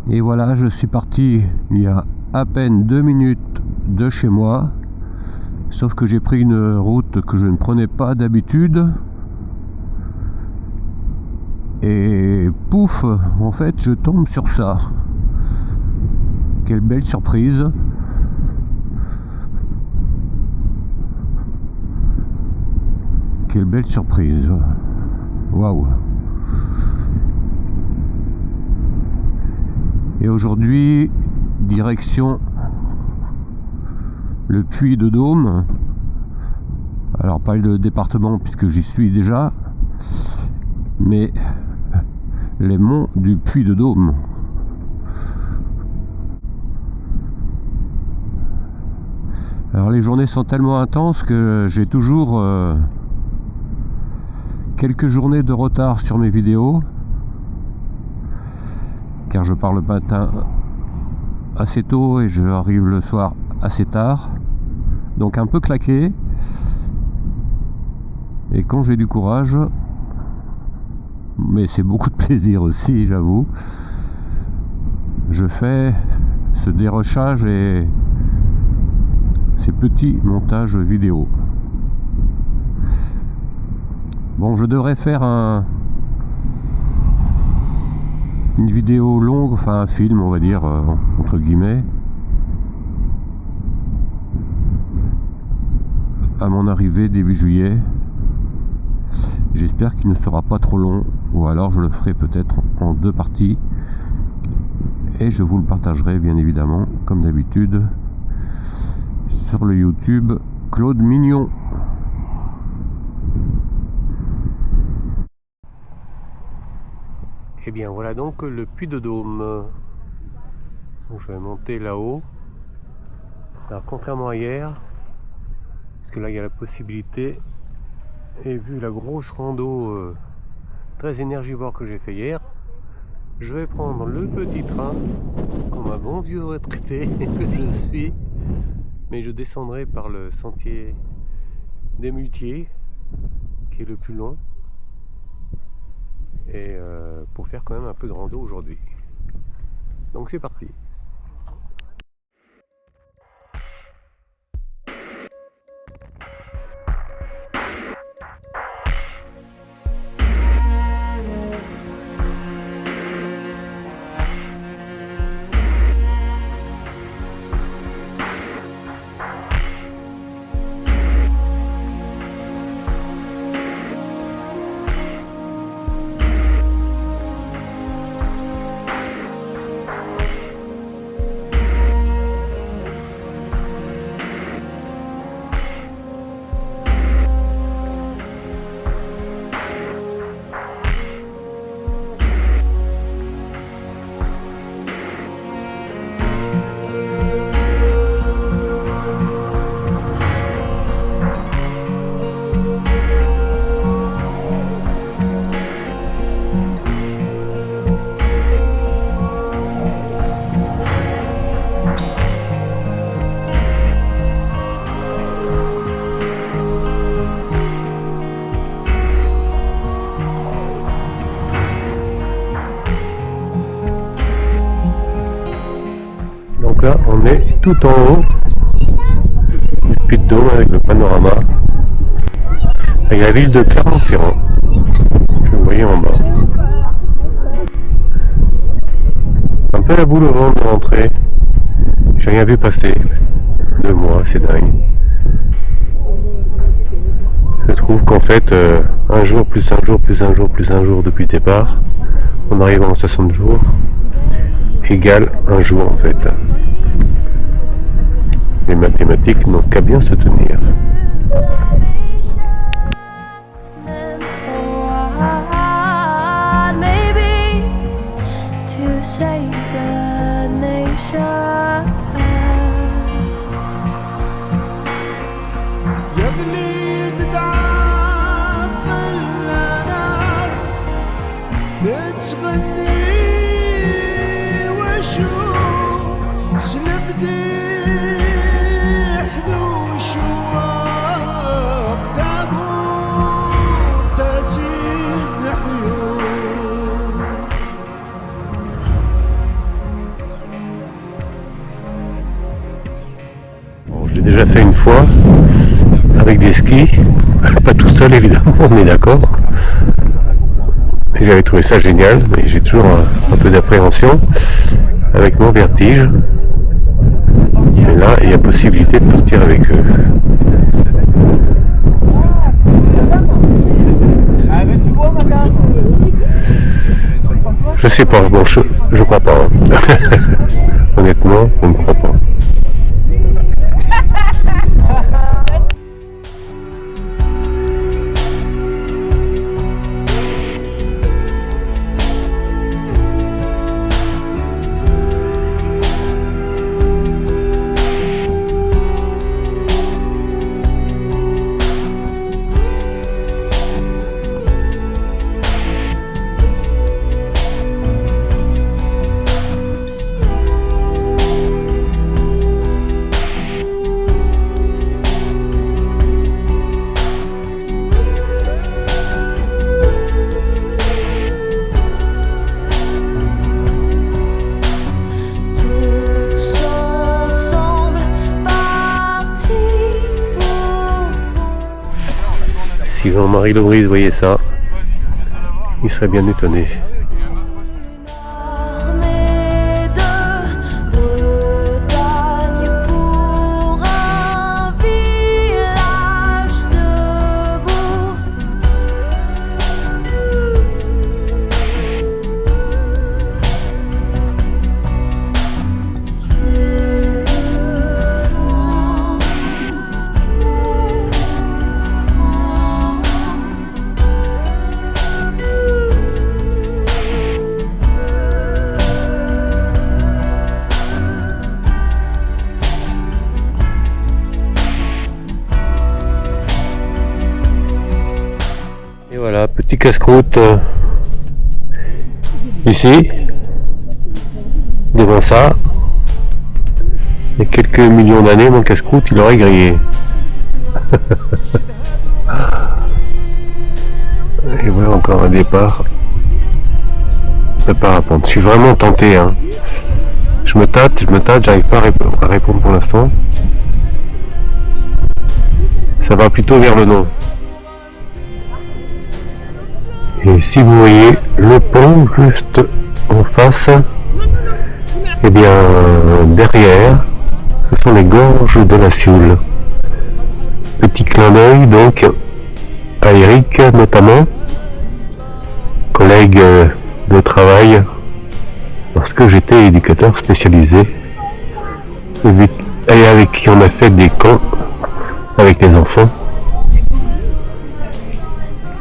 Et voilà, je suis parti il y a à peine 2 minutes de chez moi. Sauf que j'ai pris une route que je ne prenais pas d'habitude. Et pouf, en fait, je tombe sur ça. Quelle belle surprise. Quelle belle surprise. Waouh. Et aujourd'hui, direction le Puy-de-Dôme. Alors pas le département puisque j'y suis déjà, mais les monts du Puy-de-Dôme. Alors les journées sont tellement intenses que j'ai toujours quelques journées de retard sur mes vidéos, car je pars le matin assez tôt et je arrive le soir assez tard, donc un peu claqué. Et quand j'ai du courage, mais c'est beaucoup de plaisir aussi, j'avoue, je fais ce dérochage et ces petits montages vidéo. Bon, je devrais faire une vidéo longue, enfin un film on va dire, entre guillemets, à mon arrivée début juillet. J'espère qu'il ne sera pas trop long, ou alors je le ferai peut-être en 2 parties et je vous le partagerai bien évidemment comme d'habitude sur le YouTube Claude Mignon. Et bien voilà donc le Puy-de-Dôme. Donc je vais monter là-haut. Alors contrairement à hier, parce que là il y a la possibilité, et vu la grosse rando très énergivore que j'ai fait hier, je vais prendre le petit train comme un bon vieux retraité que je suis, mais je descendrai par le sentier des Muletiers qui est le plus long, et pour faire quand même un peu de rando aujourd'hui. Donc c'est parti. Donc là on est tout en haut du Puy-de-Dôme avec le panorama, avec la ville de Clermont-Ferrand que vous voyez en bas. Un peu la boule au ventre de l'entrée, j'ai rien vu passer de moi, c'est dingue. Je trouve qu'en fait un jour plus un jour plus un jour plus un jour depuis le départ, en arrivant en 60 jours, égale un jour en fait. Les mathématiques n'ont qu'à bien se tenir. j'ai déjà fait une fois avec des skis, pas tout seul évidemment, on est d'accord. Et j'avais trouvé ça génial, mais j'ai toujours un peu d'appréhension avec mon vertige. Et là, il y a possibilité de partir avec eux. Je sais pas, bon, je crois pas. Hein. Honnêtement, on ne croit pas. Si Jean-Marie Lebrise voyait ça, il serait bien étonné. Voilà, petit casse-croûte ici, devant ça. Il y a quelques millions d'années, mon casse-croûte, il aurait grillé. Et voilà encore un départ de parapente. Je suis vraiment tenté, hein. Je me tâte, j'arrive pas à répondre pour l'instant. Ça va plutôt vers le non. Et si vous voyez le pont juste en face, et bien derrière, ce sont les gorges de la Sioule. Petit clin d'œil donc à Eric notamment, collègue de travail lorsque j'étais éducateur spécialisé et avec qui on a fait des camps avec les enfants.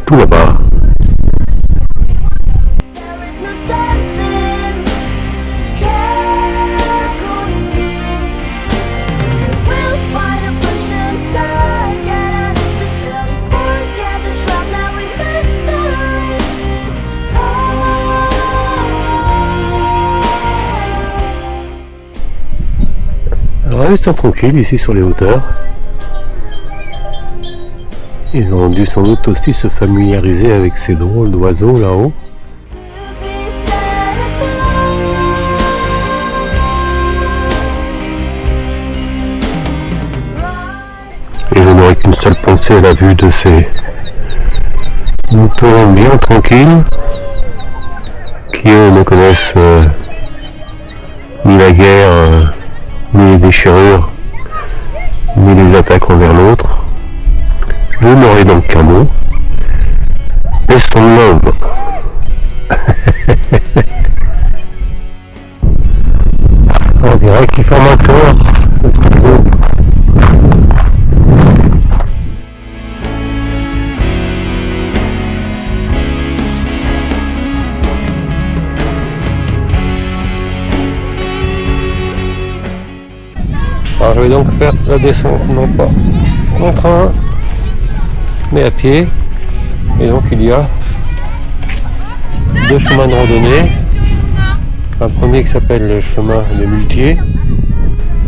Tout là-bas. Alors ils sont tranquilles ici sur les hauteurs. Ils ont dû sans doute aussi se familiariser avec ces drôles d'oiseaux là-haut. Et je n'aurai qu'une seule pensée à la vue de ces moutons bien tranquilles qui eux ne connaissent ni la guerre, ni les déchirures, ni les attaques envers l'autre. Je n'aurai donc qu'un mot. Laissons l'homme. On dirait qu'il forme encore. Alors je vais donc faire la descente, non pas en train, mais à pied. Et donc il y a deux chemins de randonnée. Un premier qui s'appelle le chemin des Muletiers,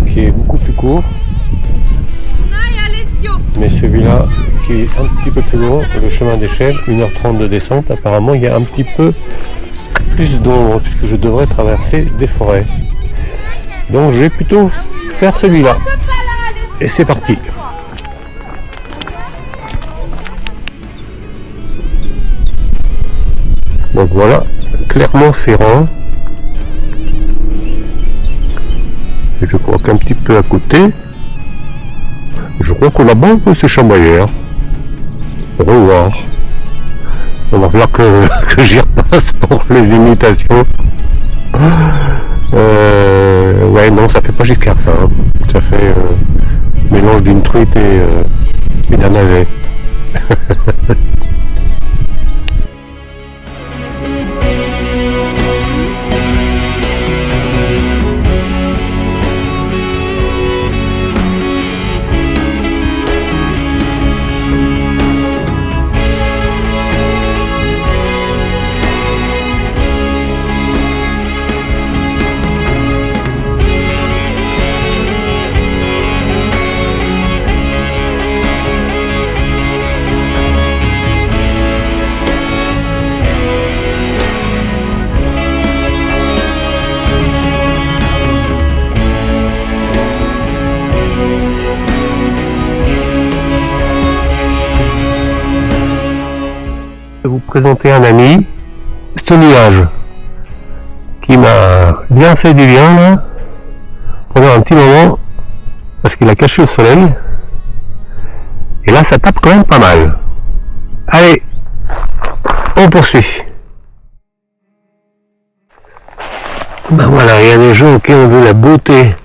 qui est beaucoup plus court. Mais celui-là qui est un petit peu plus long, le chemin des Chèvres, 1h30 de descente. Apparemment il y a un petit peu plus d'ombre puisque je devrais traverser des forêts. Donc je vais plutôt faire celui-là. Et c'est parti. Donc voilà, Clermont-Ferrand. Et je crois qu'un petit peu à côté, je crois que là-bas c'est Chambaillère. Au revoir. On va falloir que j'y repasse pour les imitations. Ouais, non, ça fait pas Giscard ça. Hein. Ça fait mélange d'une truite et d'un navet. Je vais vous présenter un ami, ce nuage, qui m'a bien fait du bien là, pendant un petit moment, parce qu'il a caché le soleil, et là ça tape quand même pas mal. Allez, on poursuit. Ben voilà, il y a des gens qui ont vu la beauté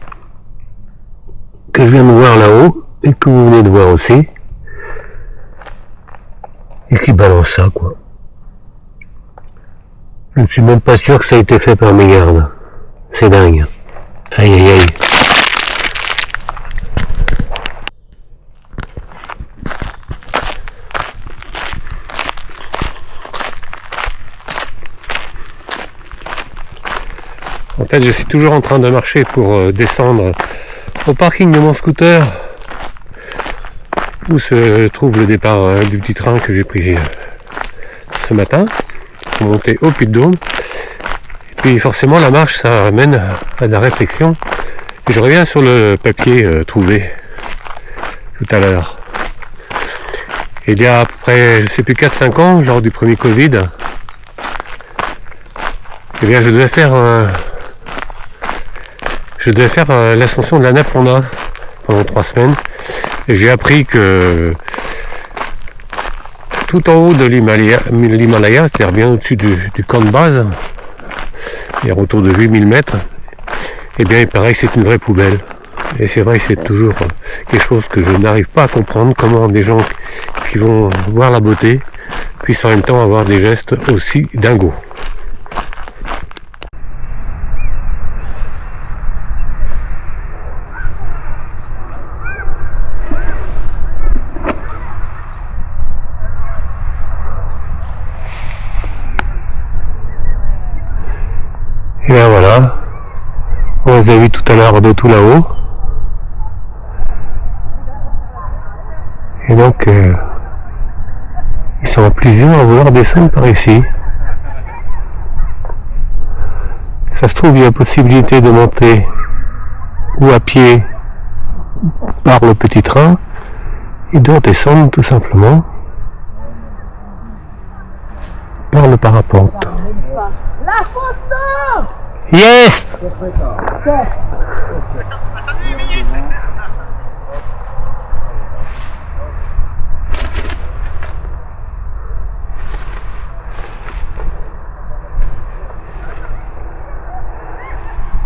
que je viens de voir là-haut, et que vous venez de voir aussi. Et qui balance ça, quoi. Je ne suis même pas sûr que ça a été fait par mégarde. C'est dingue. Aïe aïe aïe. En fait, je suis toujours en train de marcher pour descendre au parking de mon scooter, où se trouve le départ du petit train que j'ai pris ce matin pour monter au Puy-de-Dôme. Et puis forcément la marche ça amène à de la réflexion et je reviens sur le papier trouvé tout à l'heure. Il y a à peu près, je sais plus, 4-5 ans, lors du premier Covid, eh bien je devais faire l'ascension de la Napronda pendant 3 semaines. Et j'ai appris que tout en haut de l'Himalaya, c'est-à-dire bien au-dessus du camp de base, il y a autour de 8000 mètres, et bien il paraît que c'est une vraie poubelle. Et c'est vrai que c'est toujours quelque chose que je n'arrive pas à comprendre, comment des gens qui vont voir la beauté puissent en même temps avoir des gestes aussi dingos. Et bien voilà, on les a vus tout à l'heure de tout là-haut. Et donc, ils sont plusieurs à vouloir descendre par ici. Ça se trouve, il y a possibilité de monter ou à pied par le petit train et de descendre tout simplement par le parapente. La photo! Yes!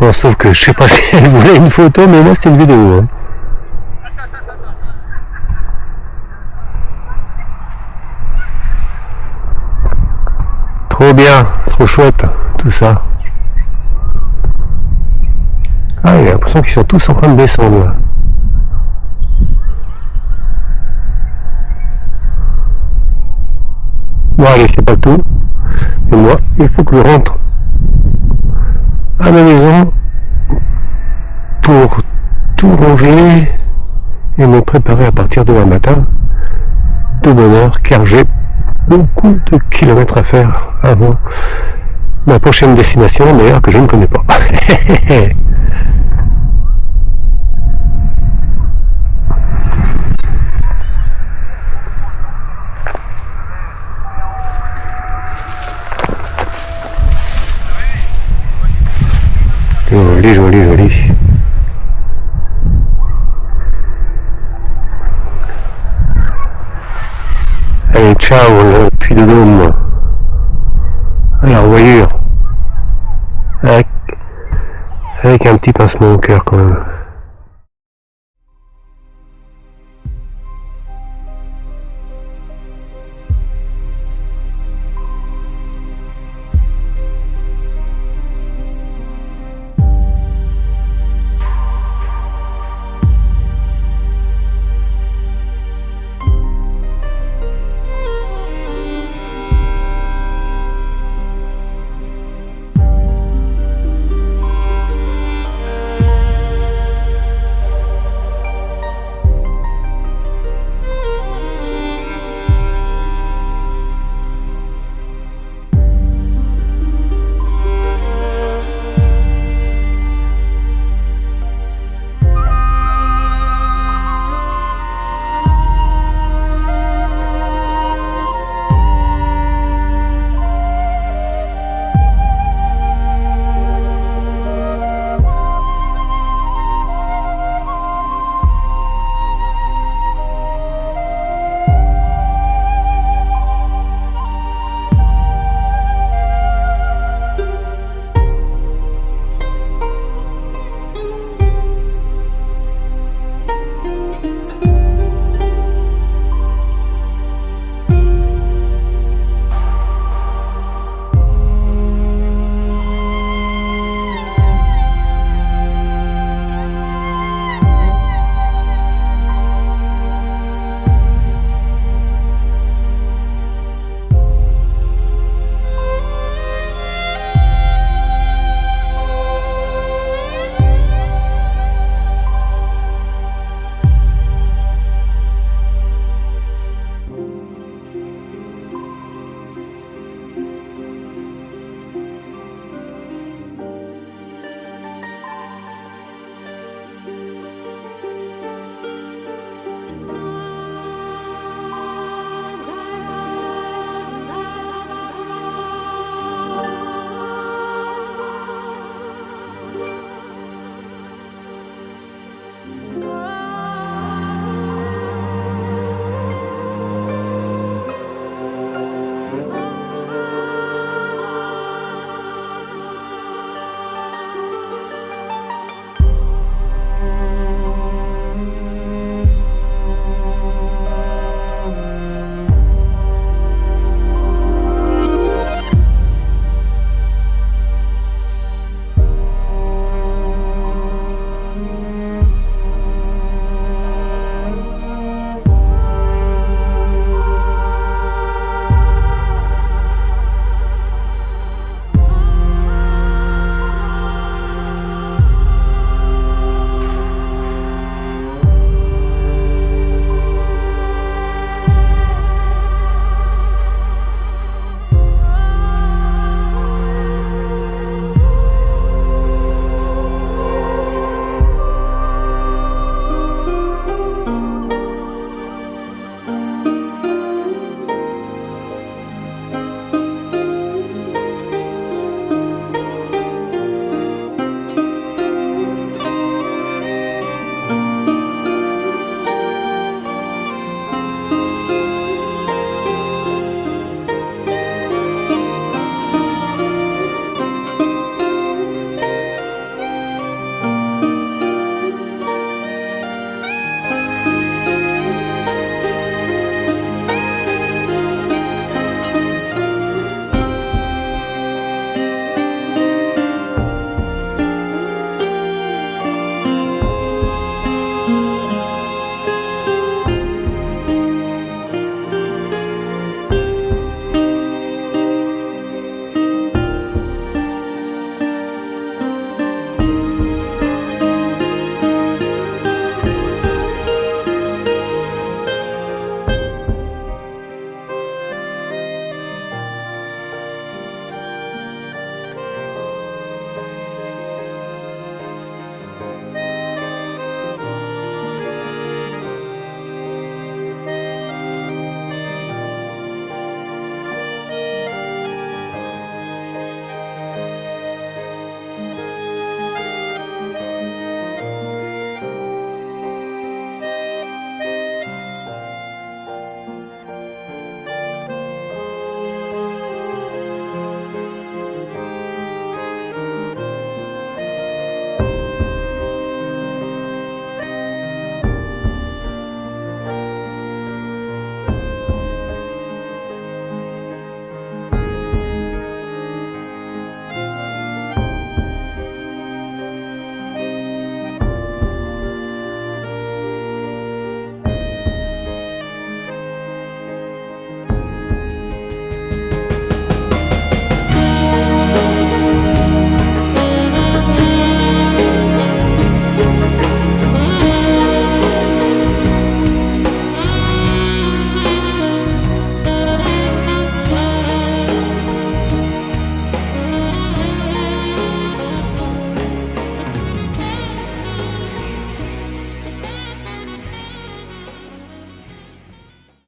Bon, sauf que je sais pas si elle voulait une photo, mais moi c'est une vidéo. Hein. Trop bien, trop chouette, tout ça. Ah, il y a l'impression qu'ils sont tous en train de descendre. Bon, allez, c'est pas tout. Et moi, il faut que je rentre à ma maison pour tout ranger et me préparer à partir de demain matin de bonne heure, car j'ai beaucoup de kilomètres à faire avant ma prochaine destination, d'ailleurs que je ne connais pas. Joli, joli, joli. Allez, ciao le Puy de Dôme. Alors, voyure. Avec un petit pincement au cœur quand même.